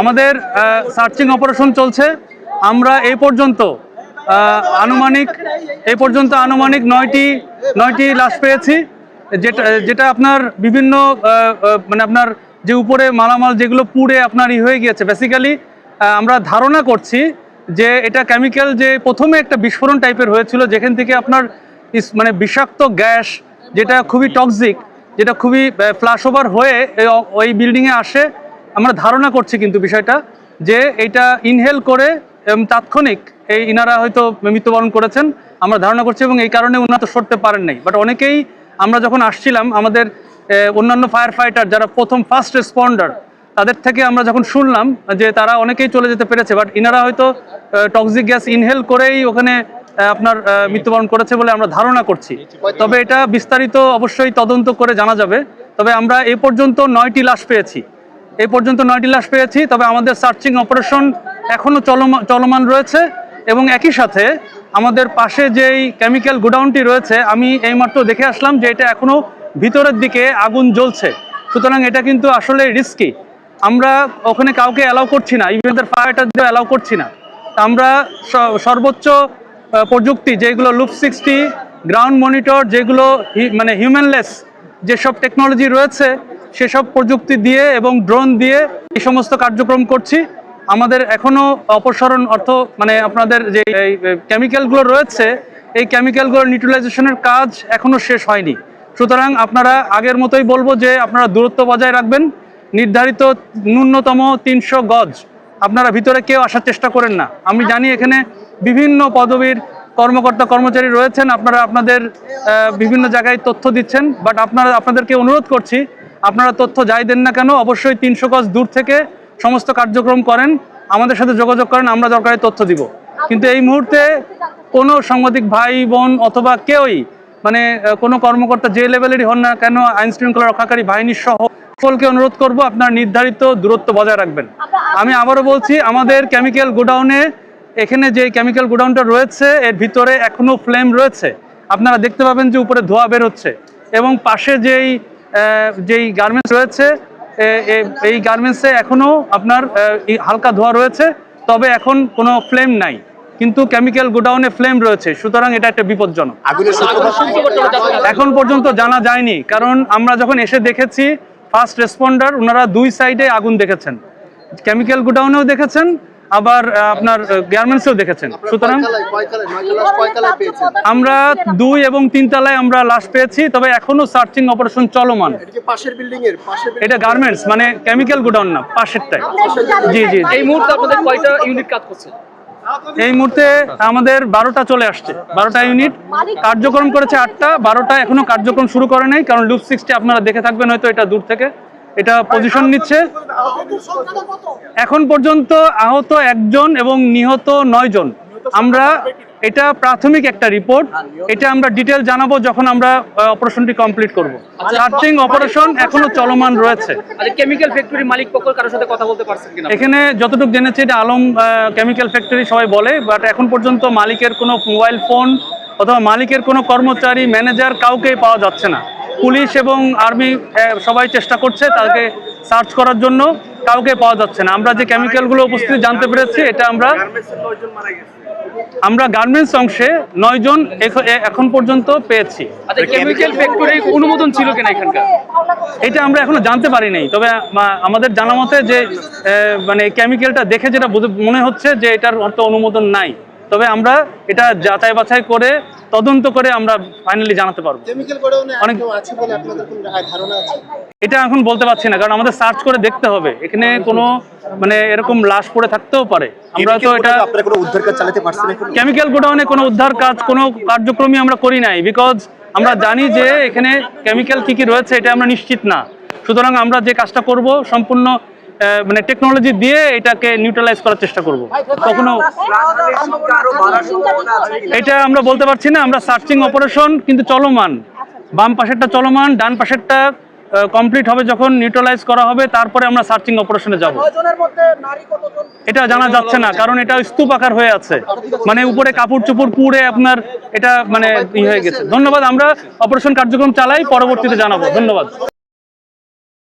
আমাদের searching operation চলছে। আমরা এই পর্যন্ত আনুমানিক 9টি লাশ পেয়েছি, যেটা আপনার বিভিন্ন মানে আপনার যে উপরে মালামাল যেগুলো পুড়ে আপনার হয়ে গিয়েছে। বেসিক্যালি আমরা ধারণা করছি যে এটা কেমিক্যাল, যে প্রথমে একটা বিস্ফোরণ টাইপের হয়েছিল যেখান থেকে আপনার মানে বিষাক্ত গ্যাস, যেটা খুবই টক্সিক, যেটা খুবই ফ্ল্যাশ ওভার হয়ে ওই বিল্ডিংয়ে আসে। আমরা ধারণা করছি কিন্তু বিষয়টা যে এটা ইনহেল করে তাৎক্ষণিক ইনারা হয়তো মৃত্যুবরণ করেছেন আমরা ধারণা করছি, এবং এই কারণে উন্নত সরতে পারেন নাই। বাট অনেকেই আমরা যখন আসছিলাম, আমাদের অন্যান্য ফায়ার ফাইটার যারা ফার্স্ট রেসপন্ডার, তাদের থেকে আমরা যখন শুনলাম যে তারা অনেকেই চলে যেতে পেরেছে, বাট ইনারা হয়তো টক্সিক গ্যাস ইনহেল করেই ওখানে আপনার মৃত্যুবরণ করেছে বলে আমরা ধারণা করছি। তবে এটা বিস্তারিত অবশ্যই তদন্ত করে জানা যাবে। তবে আমরা এই পর্যন্ত 9টি লাশ পেয়েছি। তবে আমাদের সার্চিং অপারেশন এখনও চলমান রয়েছে, এবং একই সাথে আমাদের পাশে যেই কেমিক্যাল গোডাউনটি রয়েছে, আমি এইমাত্র দেখে আসলাম যে এটা এখনও ভিতরের দিকে আগুন জ্বলছে। সুতরাং এটা কিন্তু আসলে রিস্কি। আমরা ওখানে কাউকে অ্যালাউ করছি না, ইভেন ফায়ারটারদের অ্যালাউ করছি না। আমরা সর্বোচ্চ প্রযুক্তি যেগুলো লুপ 60, গ্রাউন্ড মনিটর, যেগুলো মানে হিউম্যানলেস যেসব টেকনোলজি রয়েছে সেসব প্রযুক্তি দিয়ে এবং ড্রোন দিয়ে এই সমস্ত কার্যক্রম করছি। আমাদের এখনও অপসারণ মানে আপনাদের যে কেমিক্যালগুলো রয়েছে, এই কেমিক্যালগুলোর নিউট্রালাইজেশনের কাজ এখনও শেষ হয়নি। সুতরাং আপনারা আগের মতোই বলবো যে আপনারা দূরত্ব বজায় রাখবেন। নির্ধারিত ন্যূনতম 300 গজ আপনারা ভিতরে কেউ আসার চেষ্টা করেন না। আমি জানি এখানে বিভিন্ন পদবীর কর্মচারী রয়েছেন, আপনারা আপনাদের বিভিন্ন জায়গায় তথ্য দিচ্ছেন, বাট আপনাদেরকে অনুরোধ করছি, আপনারা তথ্য যাই দেন না কেন অবশ্যই 300 গজ দূর থেকে সমস্ত কার্যক্রম করেন, আমাদের সাথে যোগাযোগ করেন, আমরা দরকারি তথ্য দিব। কিন্তু এই মুহূর্তে কোনো সাংবাদিক ভাই বোন অথবা কেউই, মানে কোনো কর্মকর্তা যে লেভেলেরই হন না কেন, আইন শৃঙ্খলা রক্ষাকারী বাহিনীর সহ সকলকে অনুরোধ করব আপনার নির্ধারিত দূরত্ব বজায় রাখবেন। আমি আবারও বলছি, আমাদের কেমিক্যাল গোডাউনে, এখানে যে কেমিক্যাল গোডাউনটা রয়েছে এর ভিতরে এখনো ফ্লেম রয়েছে। আপনারা দেখতে পাবেন যে উপরে ধোঁয়া বের হচ্ছে, এবং পাশে যেই গার্মেন্টস রয়েছে, এই গার্মেন্টসে এখনো আপনার হালকা ধোঁয়া রয়েছে, তবে এখন কোনো ফ্লেম নাই, কিন্তু কেমিক্যাল গোডাউনে ফ্লেম রয়েছে। সুতরাং এটা একটা বিপজ্জনক। এখন পর্যন্ত জানা যায়নি, কারণ আমরা যখন এসে দেখেছি ফার্স্ট রেসপন্ডার ওনারা 2 সাইডে আগুন দেখেছেন, কেমিক্যাল গোডাউনেও দেখেছেন, আবার আপনার গার্মেন্টসেও দেখেছেন। সুতরাং আমরা 2 এবং 3 তলায় আমরা লাশ পেয়েছি, তবে এখনো সার্চিং অপারেশন চলমান। এটা গার্মেন্টস মানে কেমিক্যাল গোডাউন না, পাশেরটাই। জি। এই মুহূর্তে আপনাদের কয়টা ইউনিট কাজ করছে? এই মুহূর্তে আমাদের 12টা চলে আসছে, 12টা ইউনিট কার্যক্রম করেছে। 8টা 12টা এখনো কার্যক্রম শুরু করে নাই, কারণ লুপ 60 আপনারা দেখে থাকবেন হয়তো, এটা দূর থেকে এটা পজিশন নিচ্ছে। এখন পর্যন্ত আহত 1 জন এবং নিহত 9 জন। আমরা এটা প্রাথমিক একটা রিপোর্ট, এটা আমরা ডিটেল জানাবো যখন আমরা অপারেশনটি কমপ্লিট করব। সার্চিং অপারেশন এখনো চলমান রয়েছে। কেমিক্যাল ফ্যাক্টরি মালিক পক্ষ কারোর সাথে কথা বলতে পারছেন কিনা? এখানে যতটুকু জেনেছি এটা আলম কেমিক্যাল ফ্যাক্টরি সবাই বলে, বাট এখন পর্যন্ত মালিকের কোনো মোবাইল ফোন অথবা মালিকের কোনো কর্মচারী, ম্যানেজার কাউকেই পাওয়া যাচ্ছে না। পুলিশ এবং আর্মি সবাই চেষ্টা করছে তাকে সার্চ করার জন্য, কাউকে পাওয়া যাচ্ছে না। আমরা যে কেমিক্যালগুলো উপস্থিতি জানতে পেরেছি, এটা আমরা গার্মেন্টস অংশে 9 জন এখন পর্যন্ত পেয়েছি। কেমিক্যাল ফ্যাক্টরির অনুমোদন ছিল কিনা এখানকার, এটা আমরা এখনো জানতে পারি নাই। তবে আমাদের জানা মতে যে মানে কেমিক্যালটা দেখে যেটা মনে হচ্ছে যে এটার অর্থ অনুমোদন নাই। তবে আমরা এটা যাচাই বাছাই করে তদন্ত করে আমরা ফাইনালি জানাতে পারবো। এটা এখন বলতে পারছি না, কারণ আমাদের সার্চ করে দেখতে হবে। এখানে কোনো মানে এরকম লাশ পড়ে থাকতেও পারে। আমরা তো এটা কেমিক্যাল গোডাউনে কোনো উদ্ধার কাজ, কোনো কার্যক্রমই আমরা করি নাই, বিকজ আমরা জানি যে এখানে কেমিক্যাল কি রয়েছে এটা আমরা নিশ্চিত না। সুতরাং আমরা যে কাজটা করব সম্পূর্ণ মানে টেকনোলজি দিয়ে এটাকে নিউট্রালাইজ করার চেষ্টা করব। কখনো এটা আমরা বলতে পারছি না। আমরা সার্চিং অপারেশন কিন্তু চলমান, বাম পাশেরটা চলমান, ডান পাশেরটা কমপ্লিট হবে যখন নিউট্রালাইজ করা হবে, তারপরে আমরা সার্চিং অপারেশনে যাব। এটা জানা যাচ্ছে না, কারণ এটা স্তূপ আকার হয়ে আছে, মানে উপরে কাপড় চোপড় পুড়ে আপনার এটা মানে হয়ে গেছে। ধন্যবাদ। আমরা অপারেশন কার্যক্রম চালাই, পরবর্তীতে জানাবো। ধন্যবাদ।